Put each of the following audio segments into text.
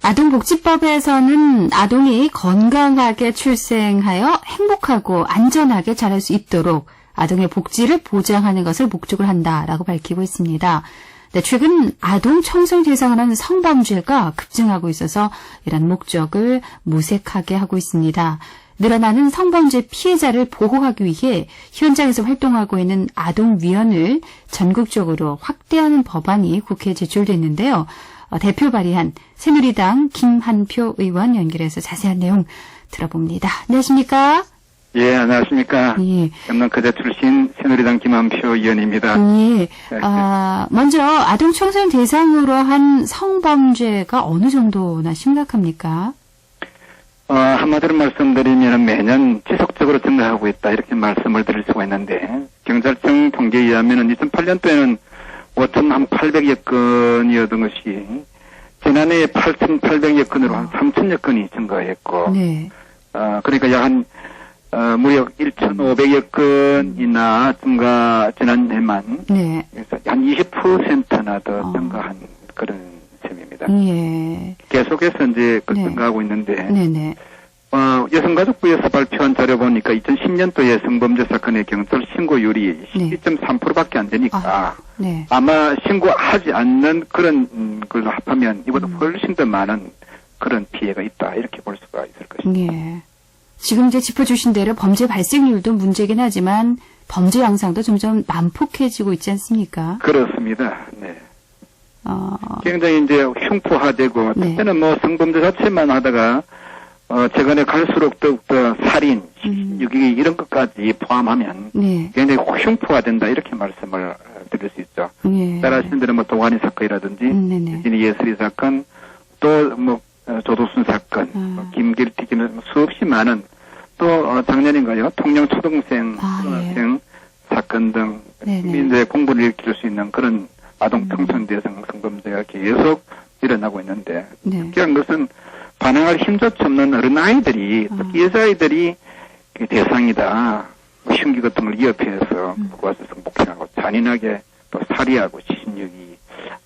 아동복지법에서는 아동이 건강하게 출생하여 행복하고 안전하게 자랄 수 있도록 아동의 복지를 보장하는 것을 목적으로 한다라고 밝히고 있습니다. 네, 최근 아동 청소년 대상을 하는 성범죄가 급증하고 있어서 이런 목적을 모색하게 하고 있습니다. 늘어나는 성범죄 피해자를 보호하기 위해 현장에서 활동하고 있는 아동위원을 전국적으로 확대하는 법안이 국회에 제출됐는데요. 대표 발의한 새누리당 김한표 의원 연결해서 자세한 내용 들어봅니다. 안녕하십니까? 예, 안녕하십니까? 예. 경남거제 출신 새누리당 김한표 의원입니다. 예. 먼저 아동 청소년 대상으로 한 성범죄가 어느 정도나 심각합니까? 한마디로 말씀드리면 매년 지속적으로 증가하고 있다 이렇게 말씀을 드릴 수가 있는데 경찰청 통계에 의하면 2008년도에는 5,800여 건이었던 것이 지난해 8,800여 건으로 한 3,000여 건이 증가했고, 네. 그러니까 약 한 무려 1,500여 건이나 증가 지난해만 네. 그래서 한 20%나 더 증가한 그런 셈입니다. 예. 계속해서 이제 네. 증가하고 있는데, 네네. 여성가족부에서 발표한 자료 보니까 2010년도에 성범죄 사건의 경찰 신고율이 네. 12.3%밖에 안 되니까 네. 아마 신고하지 않는 그런 걸로 합하면 이보다 훨씬 더 많은 그런 피해가 있다 이렇게 볼 수가 있을 것입니다. 예. 지금 이제 짚어주신 대로 범죄 발생률도 문제긴 하지만 범죄 양상도 점점 난폭해지고 있지 않습니까? 그렇습니다. 네. 굉장히 이제 흉포화되고 네. 그때는 뭐 성범죄 자체만 하다가 최근에 갈수록 더욱더 살인, 유기 이런 것까지 포함하면 네. 굉장히 흉포화된다 이렇게 말씀을 드릴 수 있죠. 예. 잘 아시는 대로 뭐 도가니 사건이라든지 네네. 예슬이 사건, 또 뭐 조도순 사건, 김길티 수없이 많은 또 작년인가요? 통영 초등생, 초등학생 사건 등 네네. 민주의 공분을 일으킬 수 있는 그런 아동 청소년 대상 성범죄가 계속 일어나고 있는데 네. 특이한 것은 반항할 힘조차 없는 어린아이들이 특히 여자아이들이 대상이다. 뭐 흉기 같은 걸 위협해서 와서 성폭행하고 잔인하게 또 살해하고 신유기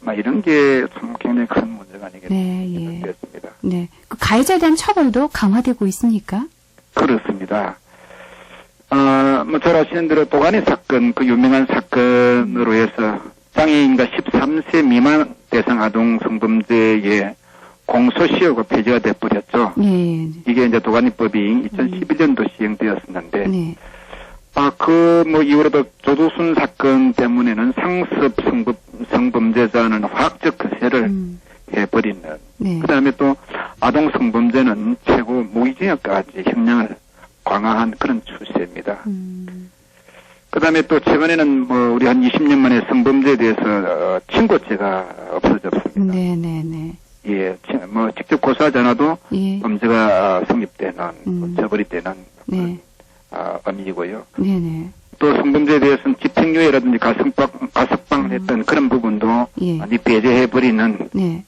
막 이런 게 참 굉장히 큰 문제가 아니겠습니까? 네, 예. 되었습니다. 네. 그 가해자에 대한 처벌도 강화되고 있습니까? 그렇습니다. 뭐 잘 아시는 대로 도가니 사건 그 유명한 사건으로 해서 장애인과 13세 미만 대상 아동 성범죄에 공소시효가 폐지가 돼버렸죠. 예. 이게 이제 도가니법이 2011년도 시행되었었는데, 네. 뭐 이후로도 조두순 사건 때문에는 상습 성범죄자는 화학적 거세를 해버리는, 네. 그 다음에 또 아동 성범죄는 최고 무기징역까지 형량을 강화한 그런 추세입니다. 그 다음에 또 최근에는 뭐 우리 한 20년 만에 성범죄에 대해서 친고죄가 없어졌습니다. 네네네. 예, 뭐 직접 고소하지 않아도 예. 범죄가 성립되는, 처벌이 되는 네. 의미이고요. 네네. 또 성범죄에 대해서는 집행유예라든지 가석방을 했던 그런 부분도 예. 많이 배제해버리는 네.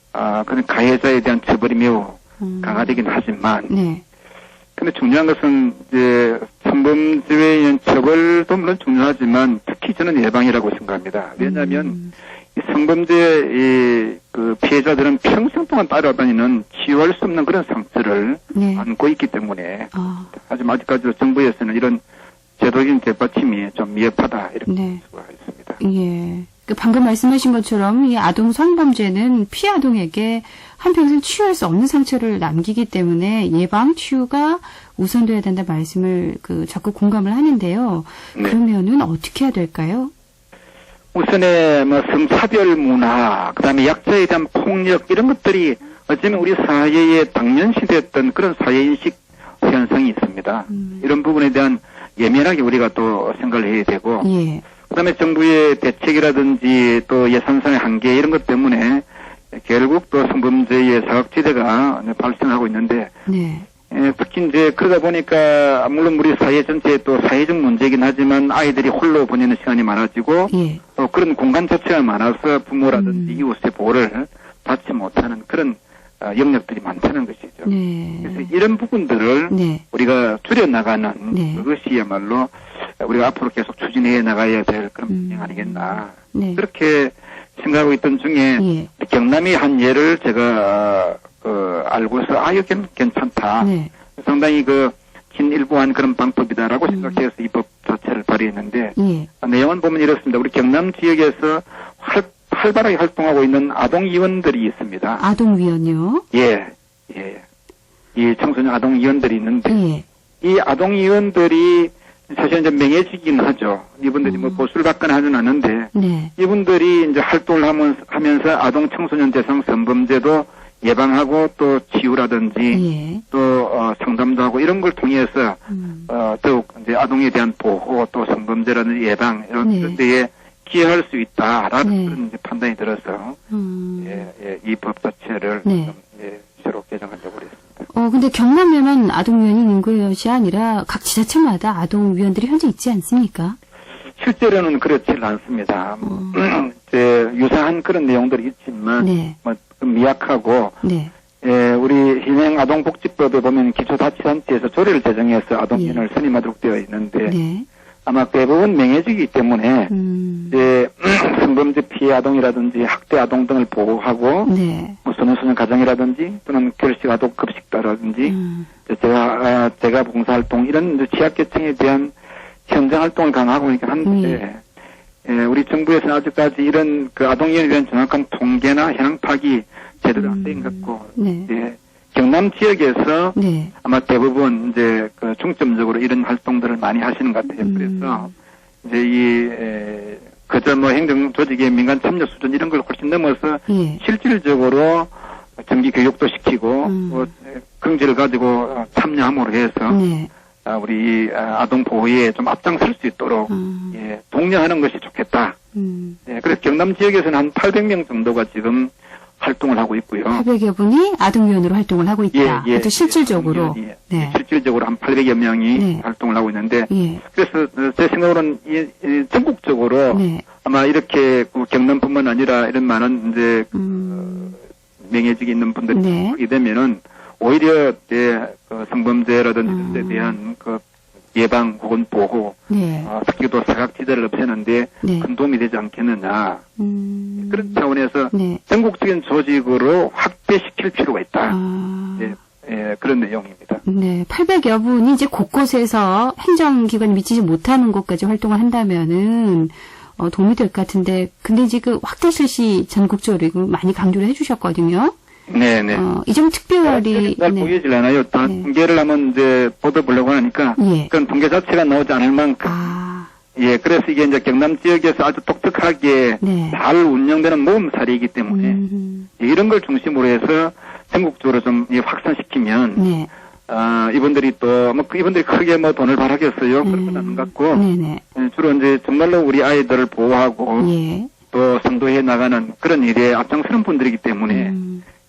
그런 가해자에 대한 처벌이 매우 강화되긴 하지만 네. 근데 중요한 것은 이제 성범죄에 의한 처벌도 물론 중요하지만 특히 저는 예방이라고 생각합니다. 왜냐하면 이 성범죄의 그 피해자들은 평생 동안 따라다니는 치유할 수 없는 그런 상처를 네. 안고 있기 때문에 하지만 아직까지도 정부에서는 이런 제도적인 뒷받침이 좀 미흡하다 이렇게 네. 볼 수가 있습니다. 예. 그 방금 말씀하신 것처럼 이 아동 성범죄는 피해 아동에게 한평생 치유할 수 없는 상처를 남기기 때문에 예방 치유가 우선돼야 된다 말씀을 적극 공감을 하는데요. 네. 그러면은 어떻게 해야 될까요? 우선에 뭐 성차별 문화, 그다음에 약자에 대한 폭력 이런 것들이 어쩌면 우리 사회에 당연시됐던 그런 사회인식 현상이 있습니다. 이런 부분에 대한 예민하게 우리가 또 생각을 해야 되고, 예. 그다음에 정부의 대책이라든지 또 예산상의 한계 이런 것 때문에 결국 또 성범죄의 사각지대가 발생하고 있는데, 네. 특히 이제 그러다 보니까 물론 우리 사회 전체에 또 사회적 문제이긴 하지만 아이들이 홀로 보내는 시간이 많아지고, 예. 또 그런 공간 자체가 많아서 부모라든지 이웃의 보호를 받지 못하는 그런 영역들이 많다는 것이죠. 네. 그래서 이런 부분들을 네. 우리가 줄여나가는 네. 그것이야말로 우리가 앞으로 계속 추진해 나가야 될 그런 문제 아니겠나. 네. 그렇게 생각하고 있던 중에 예. 경남의 한 예를 제가 알고서 이게 괜찮다. 네. 상당히 진일보한 그런 방법이다라고 생각해서 이 법 자체를 발의했는데 예. 내용은 보면 이렇습니다. 우리 경남 지역에서 활발하게 활동하고 있는 아동위원들이 있습니다. 아동위원요? 예. 이 청소년 아동위원들이 있는데 예. 이 아동위원들이 사실 이제 명예직이긴 하죠. 이분들이 뭐 보수를 받거나 하진 않는데 네. 이분들이 이제 활동을 하면서 아동 청소년 대상 성범죄도 예방하고 또 치유라든지 예. 또 상담도 하고 이런 걸 통해서 더욱 이제 아동에 대한 보호 또 성범죄라든지 예방 이런 데에 기여할 수 있다라는 그런 이제 판단이 들어서 이 법 자체를 새로 개정하려고 그랬습니다. 근데 경남에만 아동위원이 있는 것이 아니라 각 지자체마다 아동위원들이 현재 있지 않습니까? 실제로는 그렇지 않습니다. 유사한 그런 내용들이 있지만 네. 미약하고 네. 우리 현행 아동복지법에 보면 기초자치단체에서 조례를 제정해서 아동위원을 선임하도록 되어 있는데 네. 아마 대부분 명예직이기 때문에 이제 성범죄 피해 아동이라든지 학대 아동 등을 보호하고 네. 뭐 소년소년 가정이라든지 또는 결식 아동 급식다라든지 제가 봉사활동 이런 이제 취약계층에 대한 현장 활동을 강화하고 있긴 한데 우리 정부에서는 아직까지 이런 아동위원에 대한 정확한 통계나 현황 파악이 제대로 안 된 것 같고 경남 지역에서 아마 대부분 이제 중점적으로 이런 활동들을 많이 하시는 것 같아요. 그래서 이제 그저 뭐 행정 조직의 민간 참여 수준 이런 걸 훨씬 넘어서 실질적으로 정기 교육도 시키고 뭐 긍지를 가지고 참여함으로 해서 우리 아동 보호에 좀 앞장설 수 있도록 독려하는 것이 좋겠다. 그래서 경남 지역에서는 한 800명 정도가 지금 활동을 하고 있고요. 800여 분이 아동위원으로 활동을 하고 있다. 또 실질적으로. 실질적으로 한 800여 명이 활동을 하고 있는데, 그래서 제 생각으로는 전국적으로 아마 이렇게 경남뿐만 아니라 이런 많은 이제 명예직이 있는 분들이 하게 되면은 오히려 성범죄라든지 이런 데 대한 예방 혹은 보호, 특히 또 사각지대를 없애는데 큰 도움이 되지 않겠느냐. 그런 차원에서 전국적인 조직으로 확대시킬 필요가 있다. 그런 내용입니다. 네, 800여 분이 이제 곳곳에서 행정기관이 미치지 못하는 곳까지 활동을 한다면은 도움이 될 것 같은데, 근데 이제 확대 실시 전국적으로 이거 많이 강조를 해주셨거든요. 네네. 이 점 특별히. 잘 보이질 않아요. 다 통계를 한번 이제 보도보려고 하니까. 그런 통계 자체가 나오지 않을 만큼. 그래서 이게 이제 경남 지역에서 아주 독특하게 잘 운영되는 모험사례이기 때문에 이런 걸 중심으로 해서 전국적으로 좀 확산시키면 이분들이 또 이분들이 크게 돈을 바라겠어요. 그런 건 아닌 것 같고 주로 이제 정말로 우리 아이들을 보호하고 또 선도해 나가는 그런 일에 앞장서는 분들이기 때문에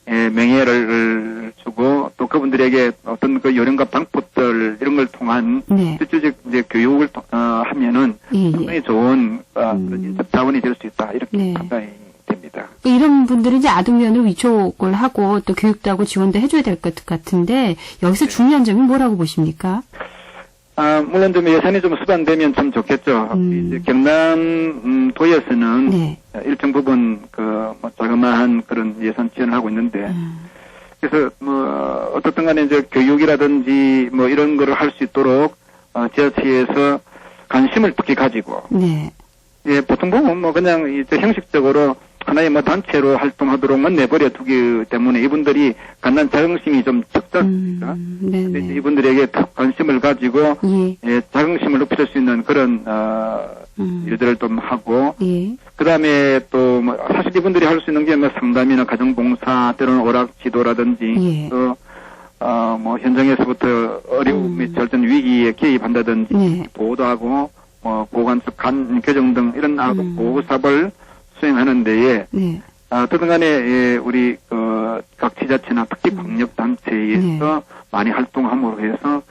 명예를 주고 또 그분들에게 어떤 요령과 방법들 이런 걸 통한 실질적 이제 교육을 하면은 상당히 좋은 그런 인적 자원이 될 수 있다 이렇게 판단이 됩니다. 이런 분들은 이제 아동위원을 위촉을 하고 또 교육도 하고 지원도 해줘야 될 것 같은데 여기서 중요한 점이 뭐라고 보십니까? 물론 좀 예산이 좀 수반되면 참 좋겠죠. 이제 경남 도에서는 일정 부분 자그마한 그런 예산 지원을 하고 있는데 그래서 어떻든 간에 이제 교육이라든지 이런 거를 할 수 있도록 지자체에서 관심을 특히 가지고 보통 보면 그냥 이제 형식적으로 하나의 단체로 활동하도록만 내버려 두기 때문에 이분들이 갖는 자긍심이 좀 적잖습니까? 이분들에게 관심을 가지고 자긍심을 높일 수 있는 그런 일들을 좀 하고 그다음에 또 사실 이분들이 할 수 있는 게 상담이나 가정봉사 때로는 오락 지도라든지 또 현장에서부터 어려움이 절전 위기에 개입한다든지 보호도 하고 보건적 간 교정 등 이런 아동 보호 사업을 수행하는 데에 어쨌든 간에 우리 각 지자체나 특히 광역단체에서 많이 활동함으로 해서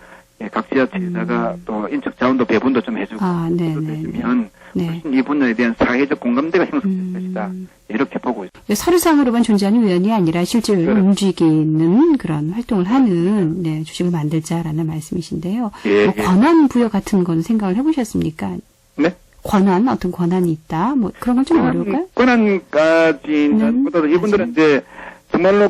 각 지자체에다가 또 인적 자원도 배분도 좀 해주고 해주면 훨씬 이 분야에 대한 사회적 공감대가 형성될 것이다. 이렇게 보고 있습니다. 서류상으로만 존재하는 위원이 아니라 실제로 움직이는 그런 활동을 하는 조직을 만들자라는 말씀이신데요. 권한 부여 같은 건 생각을 해보셨습니까? 네? 어떤 권한이 있다? 그런 건 좀 어려울까요? 권한까지는 보다도 이분들은 이제 정말로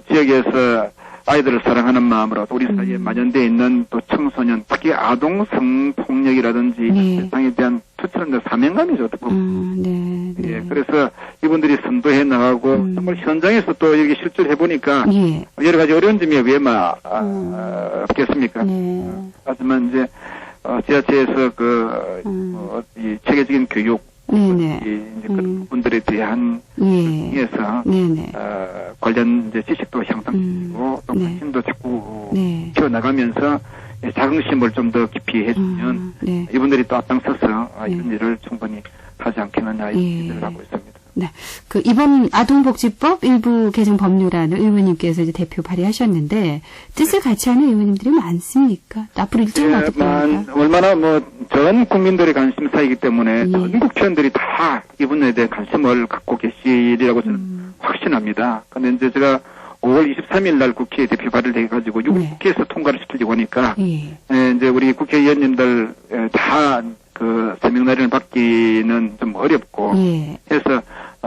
지역에서 아이들을 사랑하는 마음으로 우리 사이에 만연되어 있는 또 청소년, 특히 아동 성폭력이라든지 네. 세상에 대한 투철한 사명감이죠. 어떻게 보면. 네. 네. 예, 그래서 이분들이 선도해 나가고 정말 현장에서 또 이렇게 실제로 해보니까 예. 여러 가지 어려운 점이 왜 없겠습니까? 네. 하지만 이제 지자체에서 이 체계적인 교육 네네. 이제 그런 분들에 대한 예. 에서 네네. 관련 이제 지식도 향상시키고 또 네. 관심도 자꾸 네. 키워나가면서 자긍심을 좀 더 깊이 해주면 네. 이분들이 또 앞장서서 네. 이런 일을 충분히 하지 않겠느냐 이런 기대를 하고 있습니다. 네. 이번 아동복지법 일부 개정 법률안을 의원님께서 이제 대표 발의하셨는데, 뜻을 같이 하는 의원님들이 많습니까? 앞으로 일정은 어떻게 됩니까? 얼마나 전 국민들의 관심사이기 때문에 전 국회의원들이 다 이 분야에 대해 관심을 갖고 계시리라고 저는 확신합니다. 근데 이제 제가 5월 23일 날 국회에 대표 발의를 해가지고 6월 네. 국회에서 통과를 시키려고 하니까 예. 이제 우리 국회의원님들 다 서명날인을 받기는 좀 어렵고 예. 해서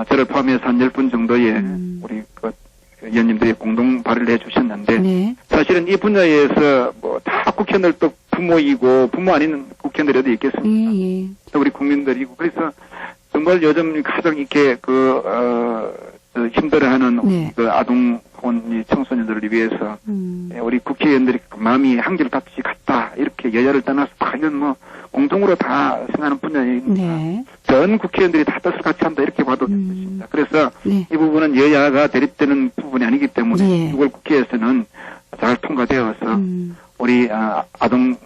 저를 포함해서 한 10분 정도의 우리 의원님들이 공동 발의를 해주셨는데 네. 사실은 이 분야에서 다 국회의원들도 부모이고 부모 아닌 국회의원들이 어디 있겠습니까? 예. 우리 국민들이고 그래서 정말 요즘 가장 이렇게 힘들어하는 네. 아동 혹은 이 청소년들을 위해서 우리 국회의원들이 마음이 한결같이 같다 이렇게 여야를 떠나서 과연 공동으로 다 생각하는 분야입니다. 네. 전 국회의원들이 다 뜻을 같이 한다 이렇게 봐도 될 것입니다. 그래서 네. 이 부분은 여야가 대립되는 부분이 아니기 때문에 예. 6월 국회에서는 잘 통과되어서 우리 아동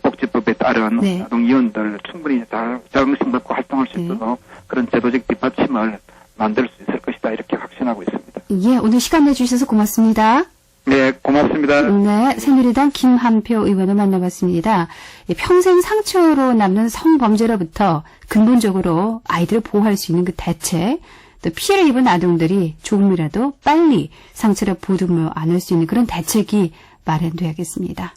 복지법에 따른 네. 아동위원들 충분히 잘 자긍심 갖고 활동할 수 있도록 그런 제도적 뒷받침을 만들 수 있을 것이다 이렇게 확신하고 있습니다. 예, 오늘 시간 내주셔서 고맙습니다. 네, 고맙습니다. 네, 새누리당 김한표 의원을 만나봤습니다. 평생 상처로 남는 성범죄로부터 근본적으로 아이들을 보호할 수 있는 그 대책, 또 피해를 입은 아동들이 조금이라도 빨리 상처를 보듬어 안을 수 있는 그런 대책이 마련돼야겠습니다.